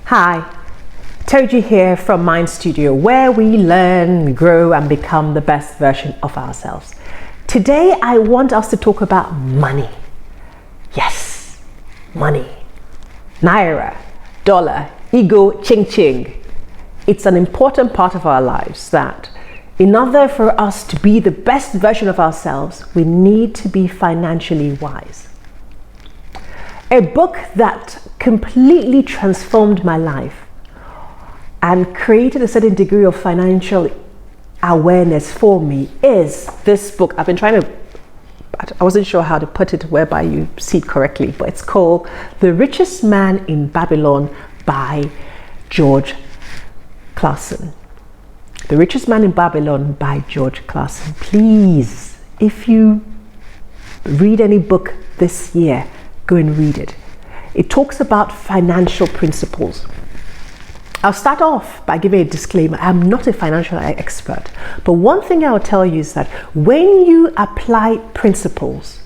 Hi, Toju here from Mind Studio, where we learn, grow and become the best version of ourselves. Today I want us to talk about money. Yes, money. Naira, dollar, ego, ching ching. It's an important part of our lives that in order for us to be the best version of ourselves, we need to be financially wise. A book that completely transformed my life and created a certain degree of financial awareness for me is this book. I wasn't sure how to put it whereby you see it correctly, but it's called The Richest Man in Babylon by George Clason. The Richest Man in Babylon by George Clason. Please, if you read any book this year, go and read it. It talks about financial principles. I'll start off by giving a disclaimer. I'm not a financial expert, but one thing I'll tell you is that when you apply principles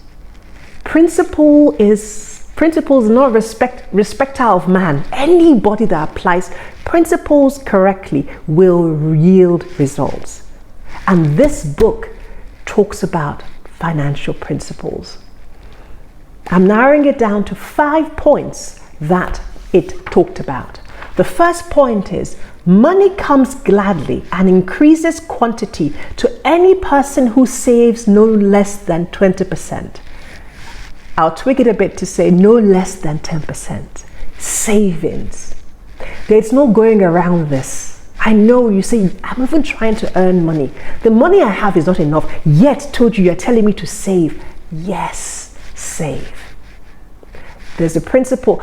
is not respecter of man. Anybody that applies principles correctly will yield results. And this book talks about financial principles. I'm narrowing it down to 5 points that it talked about. The first point is money comes gladly and increases quantity to any person who saves no less than 20%. I'll tweak it a bit to say no less than 10%. Savings. There's no going around this. I know you say, I'm even trying to earn money. The money I have is not enough. Yet, Toju, you're telling me to save. Yes, save. There's a principle.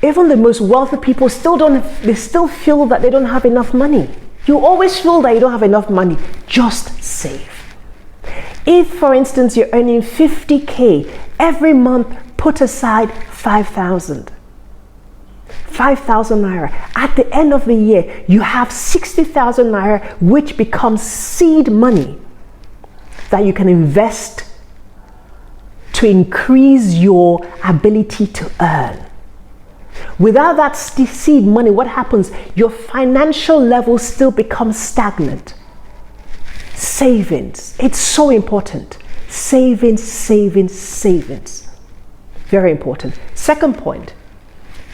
Even the most wealthy people still feel that they don't have enough money. You always feel that you don't have enough money. Just save. If, for instance, you're earning 50K, every month put aside 5,000 naira. At the end of the year, you have 60,000 naira, which becomes seed money that you can invest to increase your ability to earn. Without that seed money, what happens? Your financial level still becomes stagnant. Savings. It's so important. Savings, savings, savings. Very important. Second point.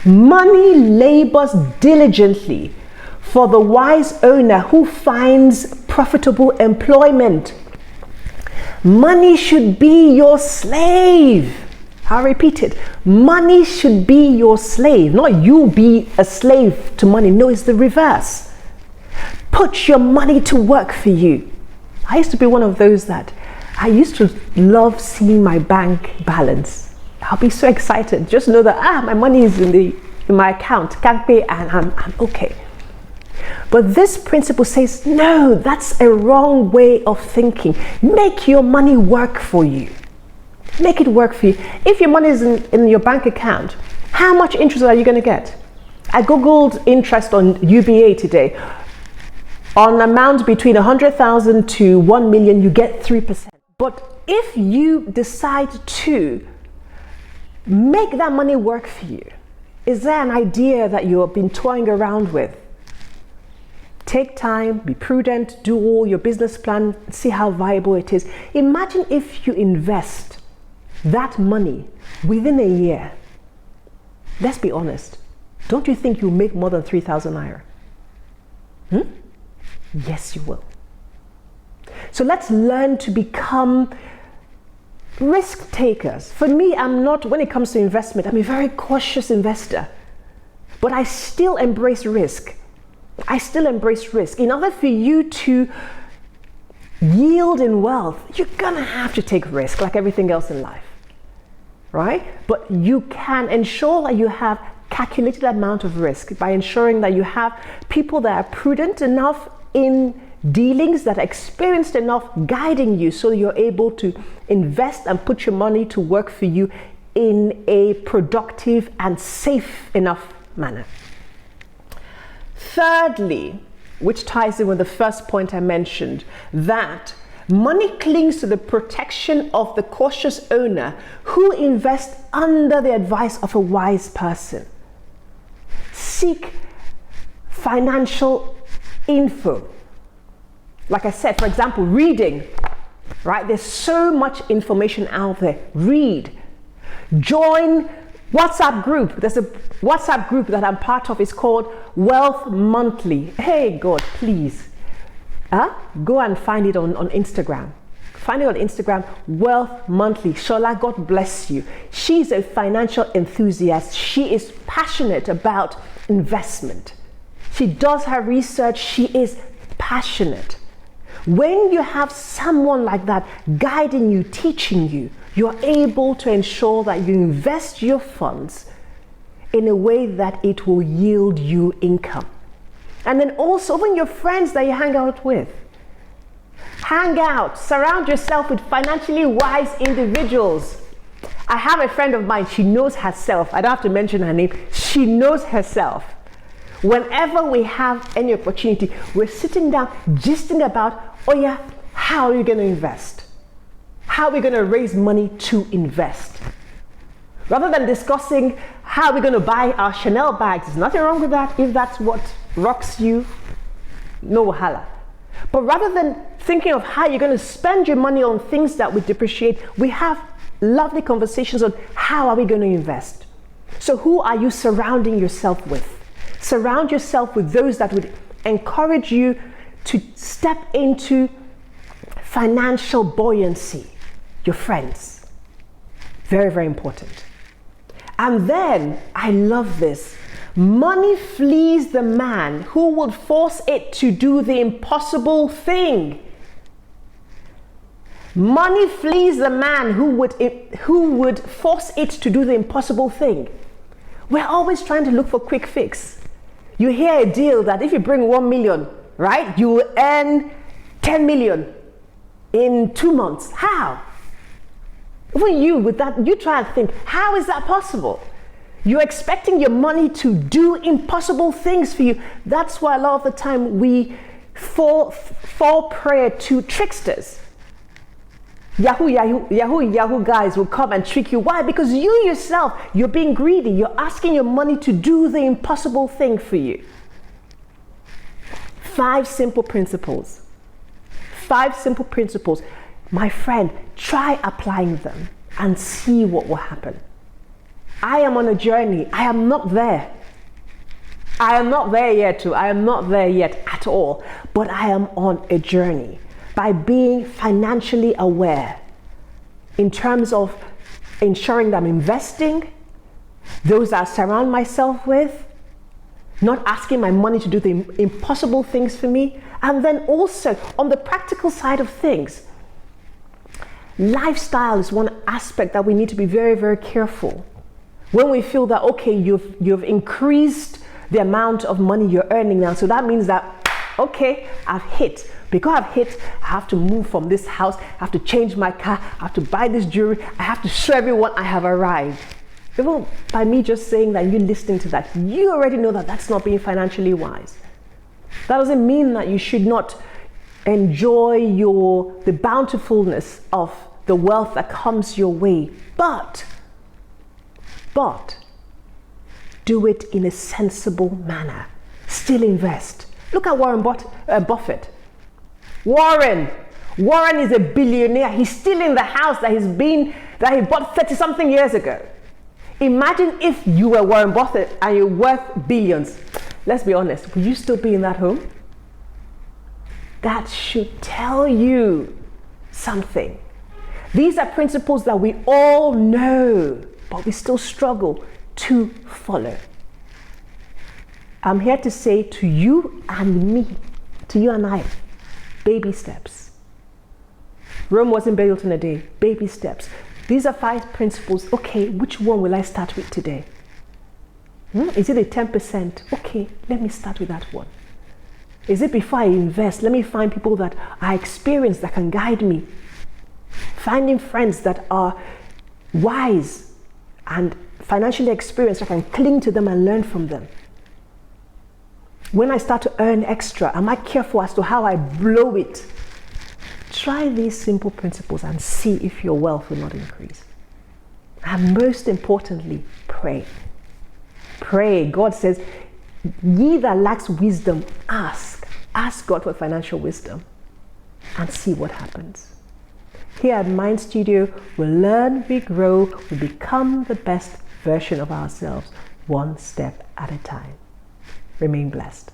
Money labors diligently for the wise owner who finds profitable employment. Money should be your slave. I'll repeat it. Money should be your slave, not you be a slave to money. No, it's the reverse. Put your money to work for you. I used to be one of those that I used to love seeing my bank balance. I'll be so excited. Just know that my money is in my account, can't pay, and I'm okay. But this principle says, no, that's a wrong way of thinking. Make your money work for you. Make it work for you. If your money is in your bank account, how much interest are you going to get? I googled interest on UBA today. On amount between 100,000 to 1 million, you get 3%. But if you decide to make that money work for you, is there an idea that you've been toying around with? Take time, be prudent, do all your business plan, see how viable it is. Imagine if you invest that money within a year. Let's be honest. Don't you think you'll make more than 3,000 naira? Yes, you will. So let's learn to become risk takers. For me, when it comes to investment, I'm a very cautious investor, but I still embrace risk. In order for you to yield in wealth, you're gonna have to take risk like everything else in life, right? But you can ensure that you have calculated amount of risk by ensuring that you have people that are prudent enough in dealings, that are experienced enough guiding you so you're able to invest and put your money to work for you in a productive and safe enough manner. Thirdly, which ties in with the first point I mentioned, that money clings to the protection of the cautious owner who invests under the advice of a wise person. Seek financial info. Like I said, for example, reading, right? There's so much information out there. Read. Join WhatsApp group. There's a WhatsApp group that I'm part of. It's called Wealth Monthly. Hey, God, please. Go and find it on Instagram. Find it on Instagram, Wealth Monthly. Shola, God bless you. She's a financial enthusiast. She is passionate about investment. She does her research. She is passionate. When you have someone like that guiding you, teaching you, you're able to ensure that you invest your funds in a way that it will yield you income. And then also, even your friends that you hang out with. Hang out, surround yourself with financially wise individuals. I have a friend of mine, she knows herself. I don't have to mention her name. She knows herself. Whenever we have any opportunity, we're sitting down, gisting about, oh yeah, how are you going to invest? How are we going to raise money to invest? Rather than discussing how we're going to buy our Chanel bags, there's nothing wrong with that if that's what rocks you, no wahala. But rather than thinking of how you're going to spend your money on things that would depreciate, we have lovely conversations on how are we going to invest. So who are you surrounding yourself with? Surround yourself with those that would encourage you to step into financial buoyancy. Your friends. Very, very important. And then, I love this. Money flees the man who would force it to do the impossible thing. Money flees the man who would force it to do the impossible thing. We're always trying to look for quick fix. You hear a deal that if you bring 1 million, right, you will earn 10 million in 2 months. How? Even you with that, you try and think, how is that possible? You're expecting your money to do impossible things for you. That's why a lot of the time we fall prey to tricksters. Yahoo guys will come and trick you. Why? Because you yourself, you're being greedy. You're asking your money to do the impossible thing for you. 5 simple principles. 5 simple principles. My friend, try applying them and see what will happen. I am on a journey. I am not there. I am not there yet too. I am not there yet at all. But I am on a journey by being financially aware in terms of ensuring that I'm investing, those I surround myself with, not asking my money to do the impossible things for me, and then also on the practical side of things, lifestyle is one aspect that we need to be very, very careful. When we feel that, okay, you've increased the amount of money you're earning now, so that means that, okay, I've hit. Because I've hit, I have to move from this house, I have to change my car, I have to buy this jewelry, I have to show everyone I have arrived. Even by me just saying that, you listening to that, you already know that that's not being financially wise. That doesn't mean that you should not enjoy the bountifulness of the wealth that comes your way, but do it in a sensible manner. Still invest. Look at Warren Buffett. Warren is a billionaire. He's still in the house that he bought 30-something years ago. Imagine if you were Warren Buffett and you're worth billions. Let's be honest, would you still be in that home? That should tell you something. These are principles that we all know, but we still struggle to follow. I'm here to say to you and me, to you and I, baby steps. Rome wasn't built in a day. Baby steps. These are 5 principles. Okay, which one will I start with today? Is it a 10%? Okay, let me start with that one. Is it before I invest? Let me find people that are experienced that can guide me. Finding friends that are wise and financially experienced, I can cling to them and learn from them. When I start to earn extra, am I careful as to how I blow it? Try these simple principles and see if your wealth will not increase. And most importantly, pray. Pray. God says, Ye that lacks wisdom, ask. Ask God for financial wisdom and see what happens. Here at Mind Studio, we learn, we grow, we become the best version of ourselves, one step at a time. Remain blessed.